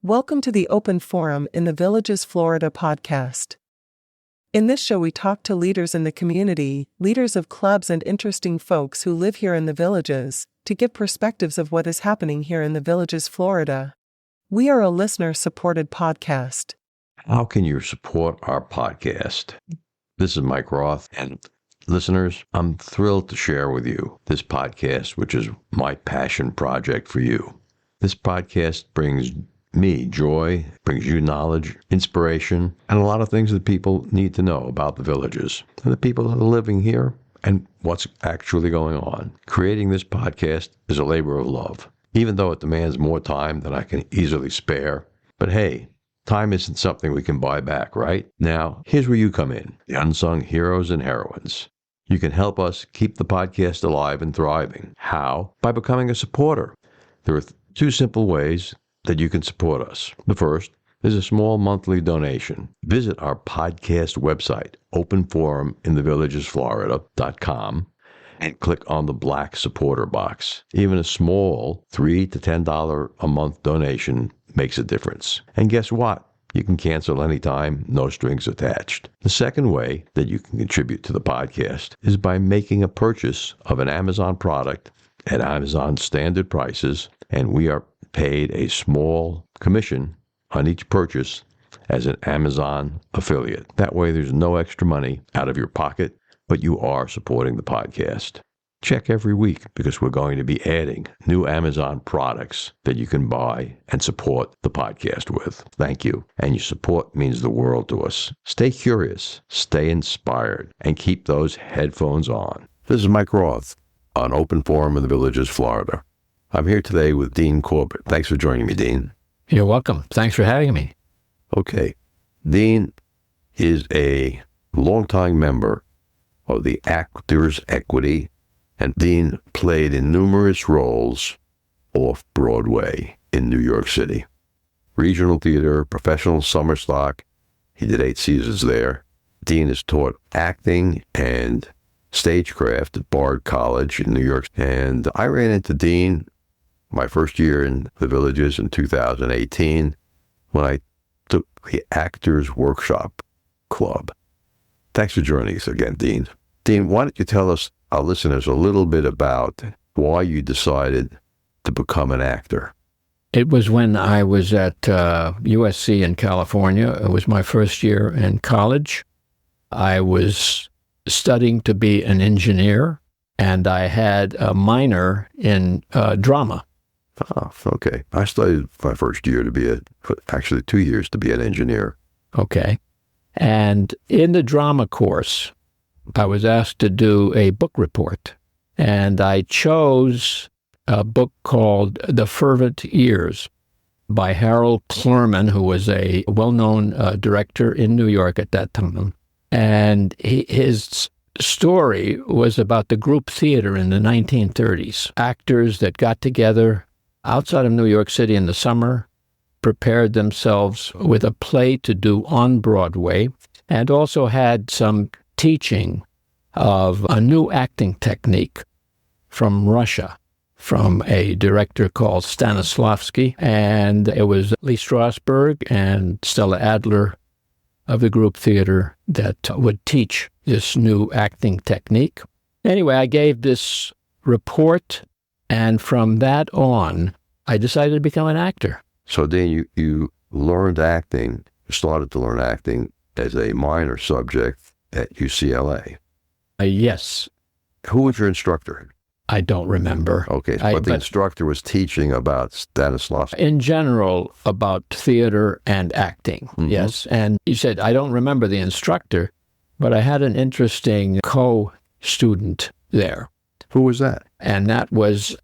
Welcome to the Open Forum in the Villages, Florida podcast. In this show, we talk to leaders in the community, leaders of clubs, and interesting folks who live here in the Villages, to give perspectives of what is happening here in the Villages, Florida. We are a listener-supported podcast. How can you support our podcast? This is Mike Roth, and listeners, I'm thrilled to share with you this podcast, which is my passion project for you. This podcast brings me joy, brings you knowledge, inspiration, and a lot of things that people need to know about the Villages and the people that are living here and what's actually going on. Creating this podcast is a labor of love, even though it demands more time than I can easily spare. But hey, time isn't something we can buy back, right? Now, here's where you come in, the unsung heroes and heroines. You can help us keep the podcast alive and thriving. How? By becoming a supporter. There are two simple ways that you can support us. The first is a small monthly donation. Visit our podcast website, openforuminthevillagesflorida.com, and click on the black supporter box. Even a small $3 to $10 a month donation makes a difference. And guess what? You can cancel anytime, no strings attached. The second way that you can contribute to the podcast is by making a purchase of an Amazon product at Amazon standard prices, and we are paid a small commission on each purchase as an Amazon affiliate. That way there's no extra money out of your pocket, but you are supporting the podcast. Check every week because we're going to be adding new Amazon products that you can buy and support the podcast with. Thank you. And your support means the world to us. Stay curious, stay inspired, and keep those headphones on. This is Mike Roth on Open Forum in the Villages, Florida. I'm here today with Dean Corbett. Thanks for joining me, Dean. You're welcome. Thanks for having me. Okay. Dean is a longtime member of the Actors Equity, and Dean played in numerous roles off-Broadway in New York City. Regional theater, professional summer stock. He did 8 seasons there. Dean has taught acting and stagecraft at Bard College in New York. And I ran into Dean my first year in the Villages in 2018 when I took the Actors Workshop Club. Thanks for joining us again, Dean. Dean, why don't you tell us, our listeners, a little bit about why you decided to become an actor? It was when I was at USC in California. It was my first year in college. I was studying to be an engineer, and I had a minor in drama. Oh, okay. I studied my first year actually 2 years to be an engineer. Okay. And in the drama course, I was asked to do a book report, and I chose a book called The Fervent Years by Harold Clurman, who was a well-known director in New York at that time. And his story was about the group theater in the 1930s. Actors that got together outside of New York City in the summer, prepared themselves with a play to do on Broadway, and also had some teaching of a new acting technique from Russia, from a director called Stanislavski. And it was Lee Strasberg and Stella Adler of the group theater that would teach this new acting technique. Anyway, I gave this report, and from that on, I decided to become an actor. So, Dean, you learned acting, started to learn acting as a minor subject at UCLA. Yes. Who was your instructor? I don't remember. Okay, but the instructor was teaching about Stanislavski. In general, about theater and acting, yes. And you said, I don't remember the instructor, but I had an interesting co-student there. Who was that? And that was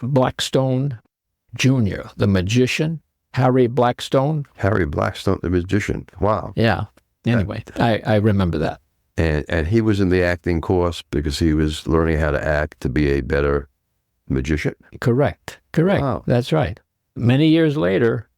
Blackstone Jr., the magician, Harry Blackstone. Harry Blackstone, the magician. Wow. Yeah. Anyway, I remember that. And he was in the acting course because he was learning how to act to be a better magician? Correct. Wow. That's right. Many years later,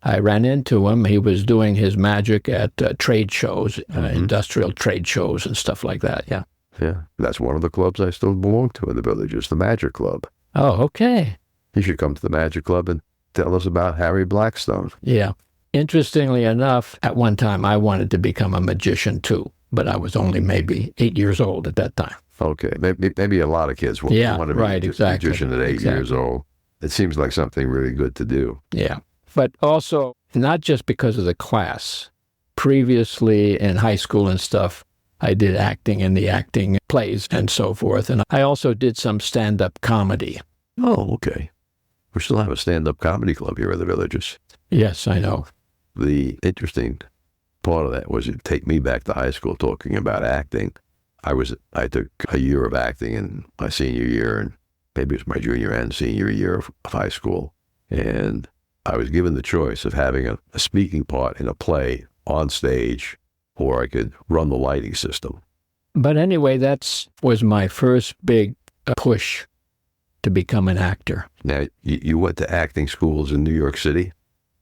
I ran into him. He was doing his magic at trade shows, industrial trade shows and stuff like that, yeah. Yeah, that's one of the clubs I still belong to in the Villages, the Magic Club. Oh, okay. You should come to the Magic Club and tell us about Harry Blackstone. Yeah. Interestingly enough, at one time I wanted to become a magician too, but I was only maybe 8 years old at that time. Okay, maybe a lot of kids want to be a magician at 8 years old. It seems like something really good to do. Yeah, but also not just because of the class. Previously in high school and stuff, I did acting in the acting plays and so forth, and I also did some stand-up comedy. Oh, okay. We still have a stand-up comedy club here at the Villages. Yes, I know. The interesting part of that was it take me back to high school talking about acting. I took a year of acting in my senior year, and maybe it was my junior and senior year of high school. And I was given the choice of having a speaking part in a play on stage, or I could run the lighting system. But anyway, that was my first big push to become an actor. Now, you went to acting schools in New York City?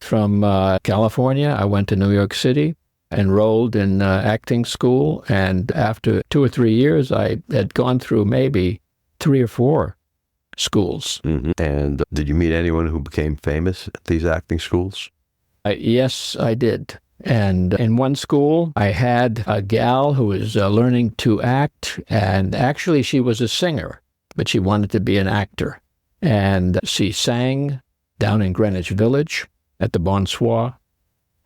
From California, I went to New York City, enrolled in acting school, and after 2 or 3 years, I had gone through maybe 3 or 4 schools. Mm-hmm. And did you meet anyone who became famous at these acting schools? Yes, I did. And in one school, I had a gal who was learning to act, and actually she was a singer, but she wanted to be an actor. And she sang down in Greenwich Village at the Bonsoir,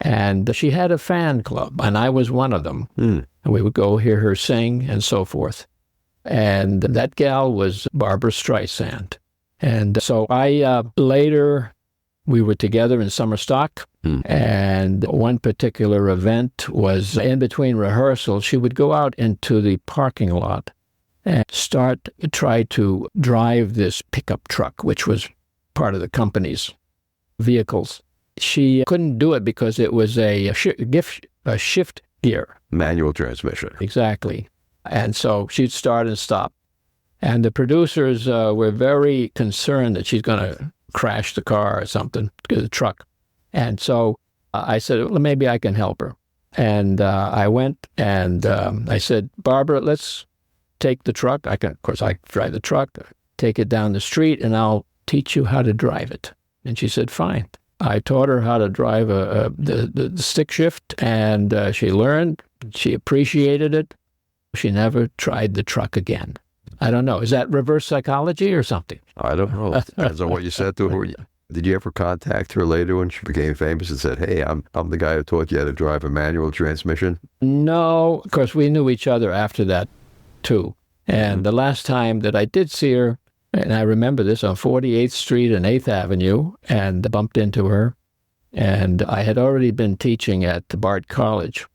and she had a fan club, and I was one of them. And we would go hear her sing and so forth. And that gal was Barbra Streisand. And so later, we were together in summer stock, and one particular event was in between rehearsals. She would go out into the parking lot and try to drive this pickup truck, which was part of the company's vehicles. She couldn't do it because it was a shift gear. Manual transmission. Exactly. And so she'd start and stop. And the producers were very concerned that she's going to crash the car or something, the truck. And so I said, well, maybe I can help her. And I went and I said, Barbara, let's take the truck. I drive the truck, take it down the street, and I'll teach you how to drive it. And she said, fine. I taught her how to drive the stick shift, and she learned. She appreciated it. She never tried the truck again. I don't know. Is that reverse psychology or something? I don't know. Depends on what you said to her. Did you ever contact her later when she became famous and said, hey, I'm the guy who taught you how to drive a manual transmission? No. Of course, we knew each other after that, too. And the last time that I did see her, and I remember this, on 48th Street and 8th Avenue, and bumped into her. And I had already been teaching at the Bard College.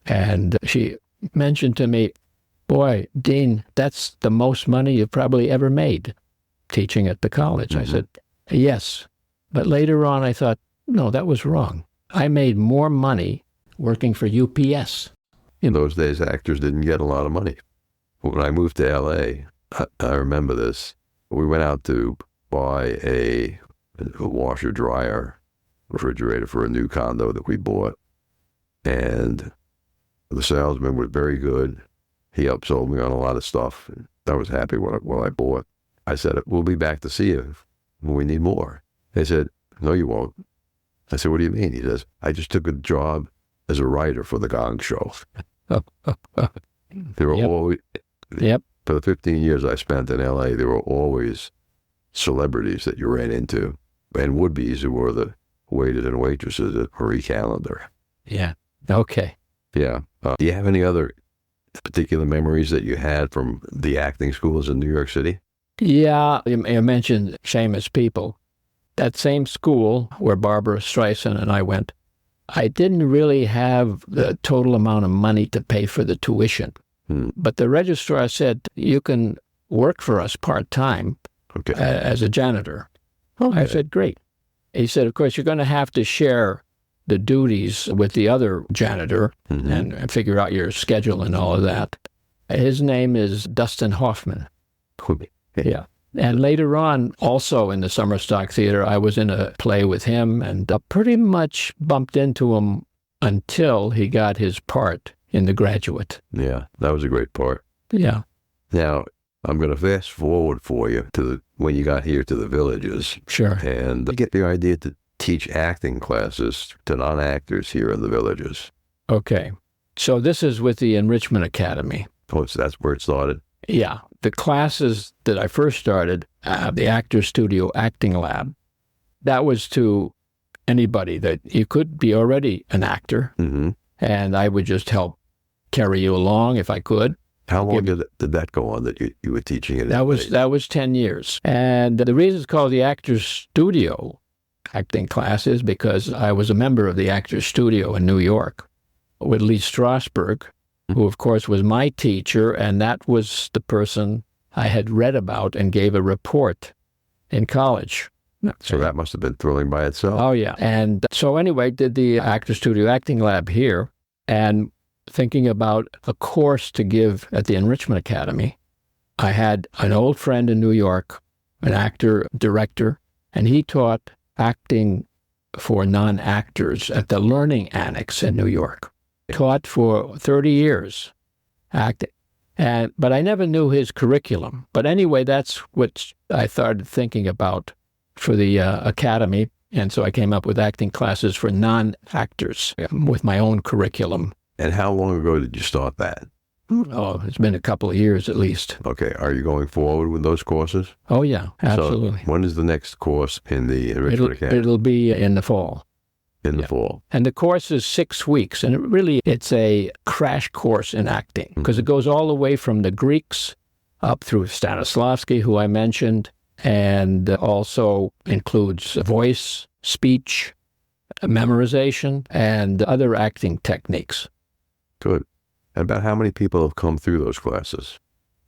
And she mentioned to me, boy, Dean, that's the most money you've probably ever made teaching at the college. I said, yes. But later on, I thought, no, that was wrong. I made more money working for UPS. In those days, actors didn't get a lot of money. When I moved to L.A., I remember this. We went out to buy a washer-dryer refrigerator for a new condo that we bought. And the salesman was very good. He upsold me on a lot of stuff. And I was happy with what I bought. I said, we'll be back to see you when we need more. They said, no, you won't. I said, what do you mean? He says, I just took a job as a writer for the Gong Show. There were always... Yep. For the 15 years I spent in L.A., there were always celebrities that you ran into, and would-bes who were the waiters and waitresses at Marie Callender. Yeah. Okay. Yeah. Do you have any other particular memories that you had from the acting schools in New York City? Yeah. You mentioned famous people. That same school where Barbra Streisand and I went, I didn't really have the total amount of money to pay for the tuition. But the registrar said, you can work for us part-time as a janitor. Okay. I said, great. He said, of course, you're going to have to share the duties with the other janitor and figure out your schedule and all of that. His name is Dustin Hoffman. Yeah. And later on, also in the Summer Stock Theater, I was in a play with him and pretty much bumped into him until he got his part in The Graduate. Yeah, that was a great part. Yeah. Now, I'm going to fast forward for you to when you got here to the Villages. Sure. And get the idea to teach acting classes to non-actors here in the Villages. Okay. So this is with the Enrichment Academy. Oh, so that's where it started? Yeah. The classes that I first started, the Actor Studio Acting Lab, that was to anybody that you could be already an actor, and I would just help carry you along if I could. How long did that go on that you were teaching it? That was 10 years. And the reason it's called the Actors Studio Acting Class is because I was a member of the Actors Studio in New York with Lee Strasberg, who, of course, was my teacher, and that was the person I had read about and gave a report in college. So that must have been thrilling by itself. Oh, yeah. And so anyway, did the Actor Studio Acting Lab here, and thinking about a course to give at the Enrichment Academy, I had an old friend in New York, an actor, director, and he taught acting for non-actors at the Learning Annex in New York. Taught for 30 years, acting. But I never knew his curriculum. But anyway, that's what I started thinking about for the academy. And so I came up with acting classes for non-actors with my own curriculum. And how long ago did you start that? Oh, it's been a couple of years at least. Okay. Are you going forward with those courses? Oh, yeah, absolutely. So when is the next course in the Enrichment Academy? It'll be in the fall. In the fall. And the course is 6 weeks, and it's a crash course in acting, because it goes all the way from the Greeks up through Stanislavski, who I mentioned, and also includes voice, speech, memorization, and other acting techniques. Good. And about how many people have come through those classes?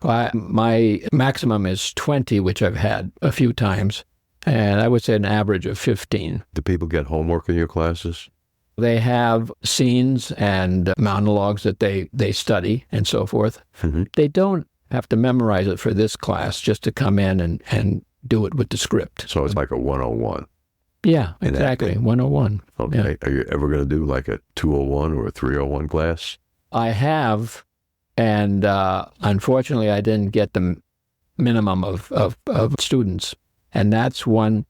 My maximum is 20, which I've had a few times. And I would say an average of 15. Do people get homework in your classes? They have scenes and monologues that they study and so forth. They don't have to memorize it for this class, just to come in and do it with the script. So it's like a 101. Yeah, exactly. 101. Okay. Yeah. Are you ever going to do like a 201 or a 301 class? I have, and unfortunately I didn't get the minimum of students. And that's one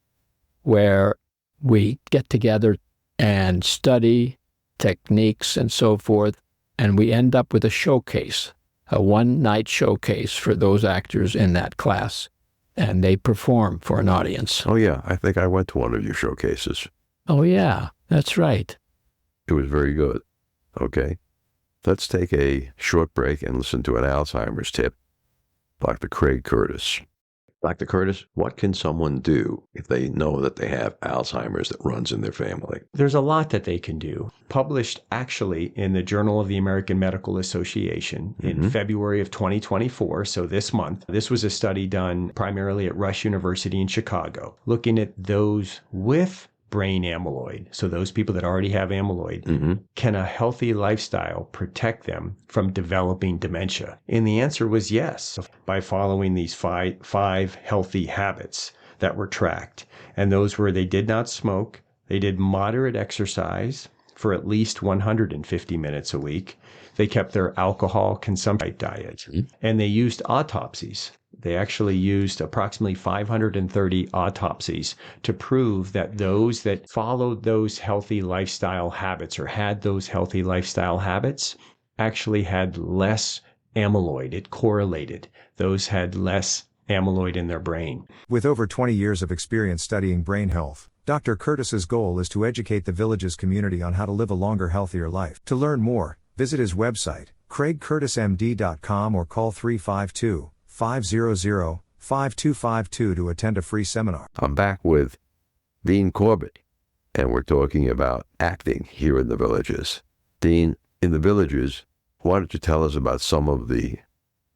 where we get together and study techniques and so forth, and we end up with a showcase, a one-night showcase for those actors in that class, and they perform for an audience. Oh, yeah. I think I went to one of your showcases. Oh, yeah. That's right. It was very good. Okay. Let's take a short break and listen to an Alzheimer's tip. Dr. Craig Curtis. Dr. Curtis, what can someone do if they know that they have Alzheimer's that runs in their family? There's a lot that they can do. Published actually in the Journal of the American Medical Association in February of 2024, so this month. This was a study done primarily at Rush University in Chicago, looking at those with brain amyloid. So those people that already have amyloid, can a healthy lifestyle protect them from developing dementia? And the answer was yes, by following these five healthy habits that were tracked. And those were: they did not smoke, they did moderate exercise for at least 150 minutes a week, they kept their alcohol consumption diet, and they used autopsies. They actually used approximately 530 autopsies to prove that those that followed those healthy lifestyle habits or had those healthy lifestyle habits actually had less amyloid. It correlated. Those had less amyloid in their brain. With over 20 years of experience studying brain health, Dr. Curtis's goal is to educate the Villages community on how to live a longer, healthier life. To learn more, visit his website, craigcurtismd.com, or call 352-500-5252 to attend a free seminar. I'm back with Dean Corbett, and we're talking about acting here in the Villages. Dean, in the Villages, why don't you tell us about some of the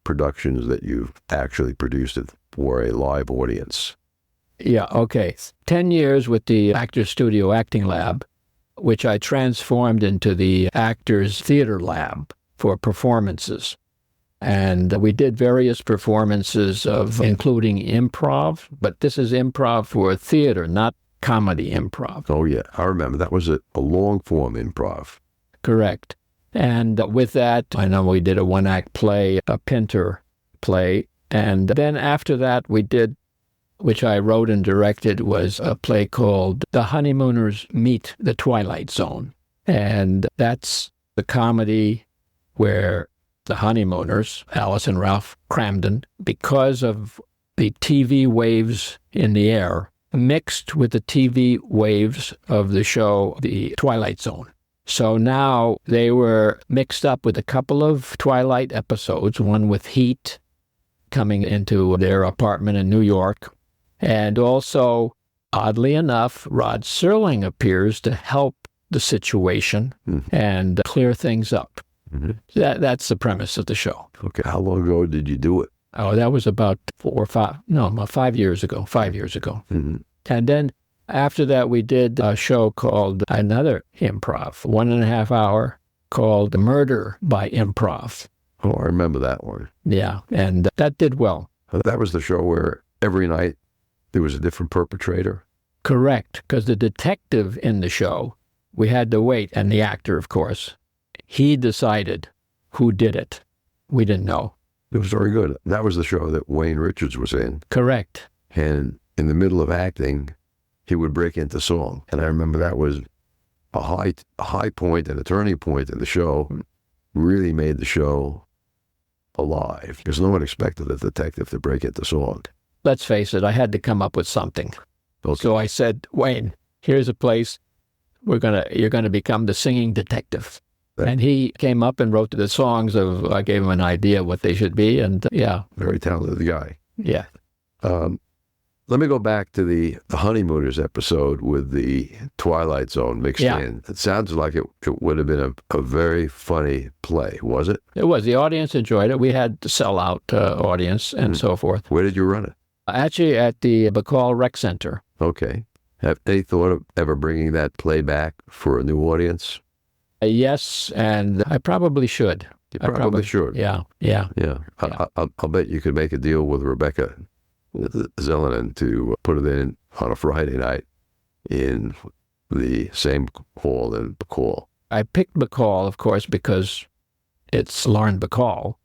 productions that you've actually produced for a live audience? Yeah, okay. 10 years with the Actors Studio Acting Lab, which I transformed into the Actors Theater Lab for performances. And we did various performances including improv, but this is improv for theater, not comedy improv. Oh, yeah. I remember. That was a long-form improv. Correct. And with that, I know we did a one-act play, a Pinter play, And then after that, we did, which I wrote and directed, was a play called The Honeymooners Meet the Twilight Zone. And that's the comedy where the honeymooners, Alice and Ralph Cramden, because of the TV waves in the air, mixed with the TV waves of the show, The Twilight Zone. So now they were mixed up with a couple of Twilight episodes, one with heat coming into their apartment in New York. And also, oddly enough, Rod Serling appears to help the situation and clear things up. That's the premise of the show. Okay. How long ago did you do it? Oh, that was about 5 years ago. 5 years ago. And then after that, we did a show called another improv, 1.5 hour, called Murder by Improv. Oh, I remember that one. Yeah, and that did well. That was the show where every night there was a different perpetrator? Correct, because the detective in the show, we had to wait, and the actor, of course, he decided who did it. We didn't know. It was very good. That was the show that Wayne Richards was in. Correct. And in the middle of acting, he would break into song. And I remember that was a high point and a turning point in the show. Really made the show alive because no one expected a detective to break into song. Let's face it, I had to come up with something. Okay. So I said, Wayne, here's a place you're gonna become the singing detective. And he came up and wrote the songs I gave him an idea what they should be, and yeah. Very talented guy. Yeah. Let me go back to the Honeymooners episode with the Twilight Zone mixed in. It sounds like it would have been a very funny play, was it? It was. The audience enjoyed it. We had to sell out audience and so forth. Where did you run it? Actually, at the Bacall Rec Center. Okay. Have they thought of ever bringing that play back for a new audience? Yes, and I probably should. You probably should. Yeah. I'll bet you could make a deal with Rebecca Zelenin to put it in on a Friday night in the same hall in Bacall. I picked Bacall, of course, because it's Lauren Bacall.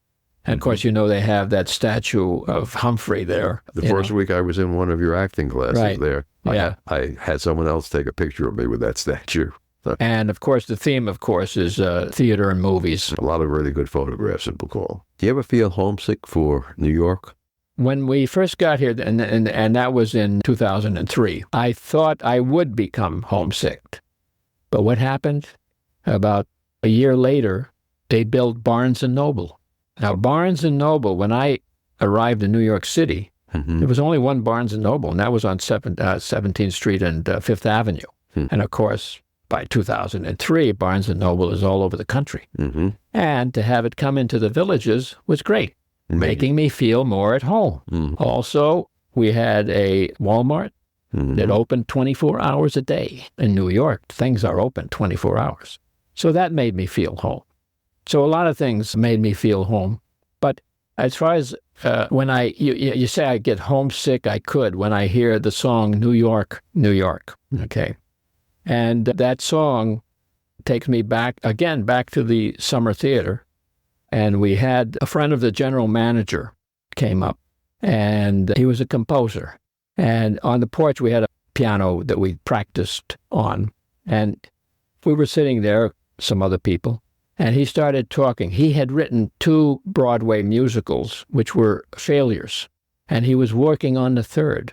And, of course, they have that statue of Humphrey there. The first week I was in one of your acting classes there. Yeah. I had someone else take a picture of me with that statue. And, of course, the theme, of course, is theater and movies. A lot of really good photographs in Bacall. Do you ever feel homesick for New York? When we first got here, and that was in 2003, I thought I would become homesick. But what happened? About a year later, they built Barnes & Noble. Now, Barnes & Noble, when I arrived in New York City, there was only one Barnes & Noble, and that was on 17th Street and 5th Avenue. And, of course, by 2003, Barnes & Noble is all over the country. And to have it come into the Villages was great. Making me feel more at home. Also, we had a Walmart that opened 24 hours a day. In New York, things are open 24 hours. So that made me feel home. So a lot of things made me feel home. But as far as when you say I get homesick, I could when I hear the song New York, New York. Okay. And that song takes me back to the summer theater. And we had a friend of the general manager came up, and he was a composer. And on the porch, we had a piano that we practiced on. And we were sitting there, some other people, and he started talking. He had written 2 Broadway musicals, which were failures, and he was working on the 3rd.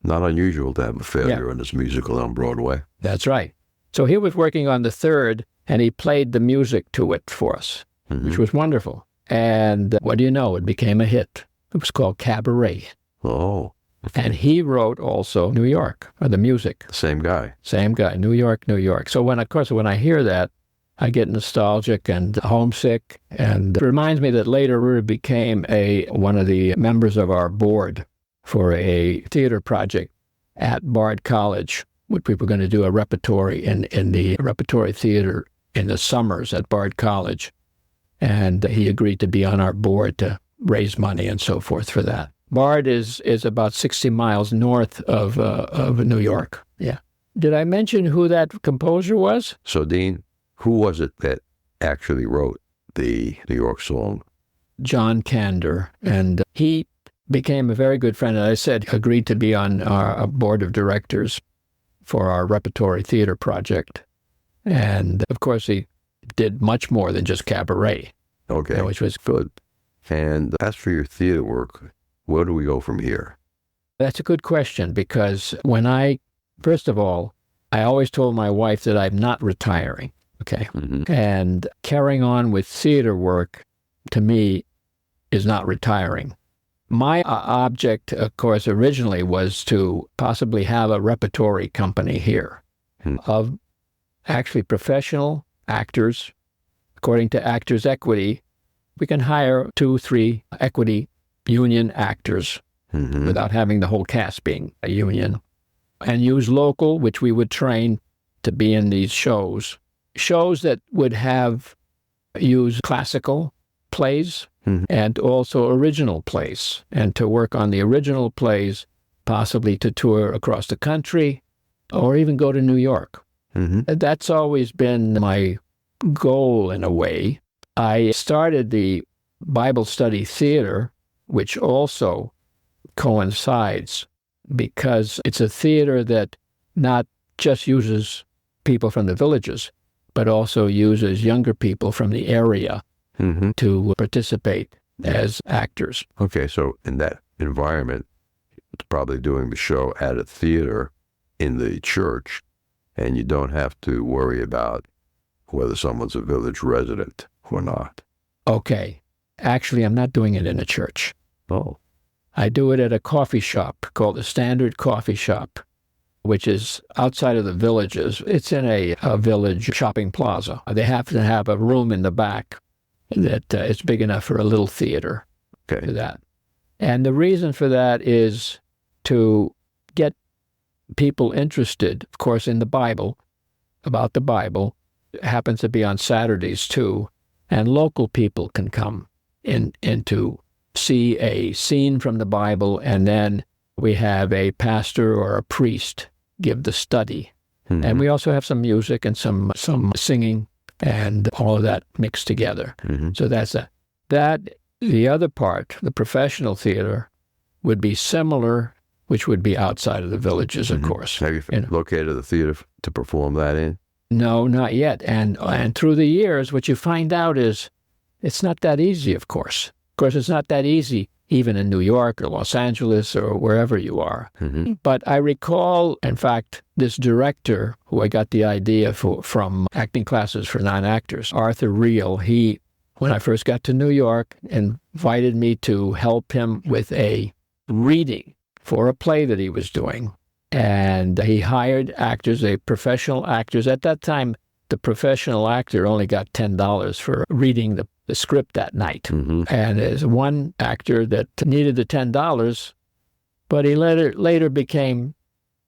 Not unusual to have a failure in this musical on Broadway. That's right. So he was working on the 3rd, and he played the music to it for us. Which was wonderful. And what do you know? It became a hit. It was called Cabaret. Oh. And he wrote also New York, or the music. Same guy. Same guy, New York, New York. So when I hear that, I get nostalgic and homesick. And it reminds me that later we became one of the members of our board for a theater project at Bard College, which we were going to do a repertory in the repertory theater in the summers at Bard College. And he agreed to be on our board to raise money and so forth for that. Bard is about 60 miles north of New York. Yeah. Did I mention who that composer was? So, Dean, who was it that actually wrote the New York song? John Kander. And he became a very good friend. And I said, agreed to be on our board of directors for our repertory theater project. And of course, he did much more than just cabaret. Okay. Which was good. And as for your theater work, where do we go from here? That's a good question, because first of all, I always told my wife that I'm not retiring. Okay. Mm-hmm. And carrying on with theater work, to me, is not retiring. My object, of course, originally was to possibly have a repertory company here of actually professional actors. According to Actors Equity, we can hire 2-3 equity union actors without having the whole cast being a union, and use local, which we would train to be in these shows that would use classical plays and also original plays, and to work on the original plays, possibly to tour across the country or even go to New York. That's always been my goal in a way. I started the Bible study theater, which also coincides, because it's a theater that not just uses people from the villages, but also uses younger people from the area to participate as actors. Okay, so in that environment, it's probably doing the show at a theater in the church, and you don't have to worry about whether someone's a village resident or not. Okay. Actually, I'm not doing it in a church. Oh. I do it at a coffee shop called the Standard Coffee Shop, which is outside of the villages. It's in a village shopping plaza. They have to have a room in the back that is big enough for a little theater. Okay. For that. And the reason for that is to get people interested, of course, in the Bible, about the Bible. It happens to be on Saturdays, too. And local people can come in to see a scene from the Bible, and then we have a pastor or a priest give the study. And we also have some music and some singing and all of that mixed together. So that's that. The other part, the professional theater, would be similar, which would be outside of the villages, of course. Have you located a theater to perform that in? No, not yet. And through the years, what you find out is it's not that easy, of course. Of course, it's not that easy even in New York or Los Angeles or wherever you are. But I recall, in fact, this director who I got the idea from acting classes for non-actors, Arthur Reel, he, when I first got to New York, invited me to help him with a reading for a play that he was doing. And he hired actors, professional actors. At that time, the professional actor only got $10 for reading the script that night. And there's one actor that needed the $10, but he later became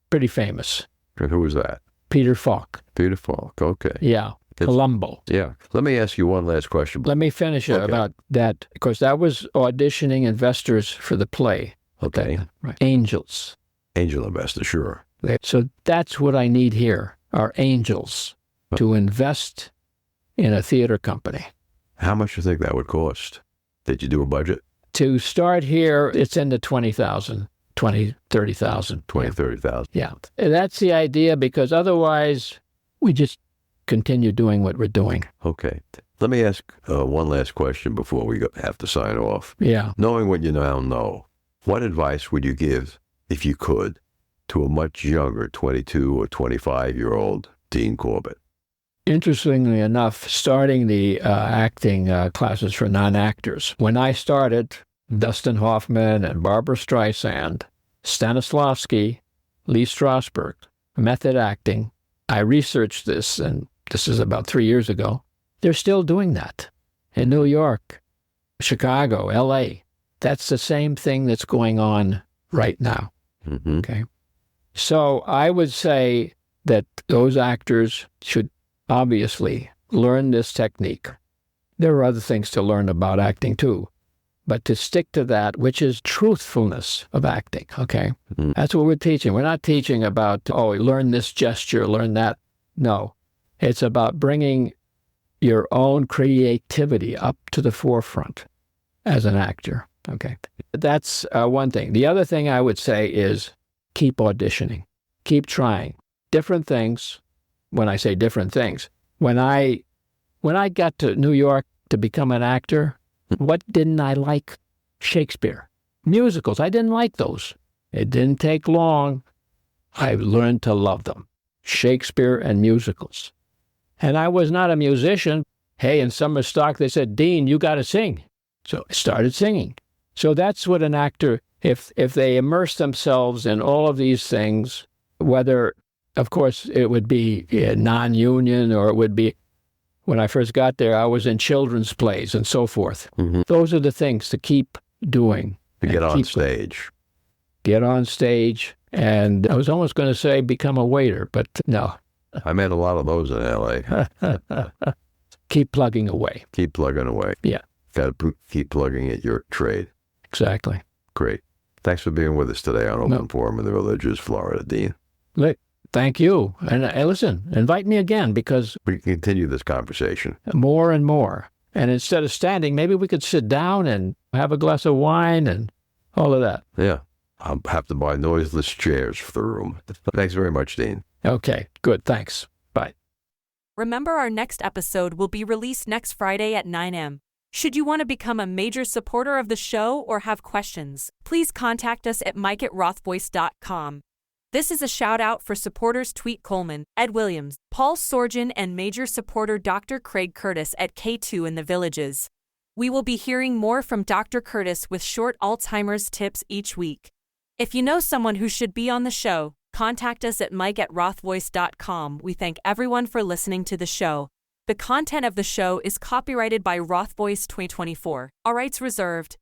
pretty famous. And who was that? Peter Falk. Peter Falk, okay. Yeah, Columbo. Yeah. Let me ask you one last question. Let me finish about that, because that was auditioning investors for the play. Okay. Right. Angels. Angel investor, sure. So that's what I need here, are angels to invest in a theater company. How much do you think that would cost? Did you do a budget? To start here, it's in the $20,000, $30,000. $30,000. Yeah. And that's the idea, because otherwise we just continue doing what we're doing. Okay. Let me ask one last question before we have to sign off. Yeah. Knowing what you now know, what advice would you give, if you could, to a much younger 22 or 25-year-old Dean Corbett? Interestingly enough, starting the acting classes for non-actors, when I started, Dustin Hoffman and Barbra Streisand, Stanislavski, Lee Strasberg, method acting, I researched this, and this is about 3 years ago. They're still doing that in New York, Chicago, L.A. That's the same thing that's going on right now. Okay. So I would say that those actors should obviously learn this technique. There are other things to learn about acting too, but to stick to that, which is truthfulness of acting, okay? That's what we're teaching. We're not teaching about, learn this gesture, learn that. No, it's about bringing your own creativity up to the forefront as an actor. Okay. That's one thing. The other thing I would say is keep auditioning. Keep trying. Different things. When I say different things, when I got to New York to become an actor, what didn't I like? Shakespeare. Musicals, I didn't like those. It didn't take long. I learned to love them. Shakespeare and musicals. And I was not a musician. Hey, in summer stock, they said, Dean, you got to sing. So I started singing. So that's what an actor, if they immerse themselves in all of these things, whether, of course, it would be non-union or it would be, when I first got there, I was in children's plays and so forth. Mm-hmm. Those are the things to keep doing. To get on stage. Get on stage. And I was almost going to say become a waiter, but no. I met a lot of those in L.A. Keep plugging away. Keep plugging away. Yeah. Got to keep plugging at your trade. Exactly. Great. Thanks for being with us today on Open Forum in the Villages, Florida, Dean. Look, thank you. And listen, invite me again because we can continue this conversation. More and more. And instead of standing, maybe we could sit down and have a glass of wine and all of that. Yeah. I'll have to buy noiseless chairs for the room. Thanks very much, Dean. Okay, good. Thanks. Bye. Remember, our next episode will be released next Friday at 9 a.m. Should you want to become a major supporter of the show or have questions, please contact us at mike@rothvoice.com. This is a shout-out for supporters Tweet Coleman, Ed Williams, Paul Sorgen, and major supporter Dr. Craig Curtis at K2 in the Villages. We will be hearing more from Dr. Curtis with short Alzheimer's tips each week. If you know someone who should be on the show, contact us at mike@rothvoice.com. We thank everyone for listening to the show. The content of the show is copyrighted by Rothvoice 2024. All rights reserved.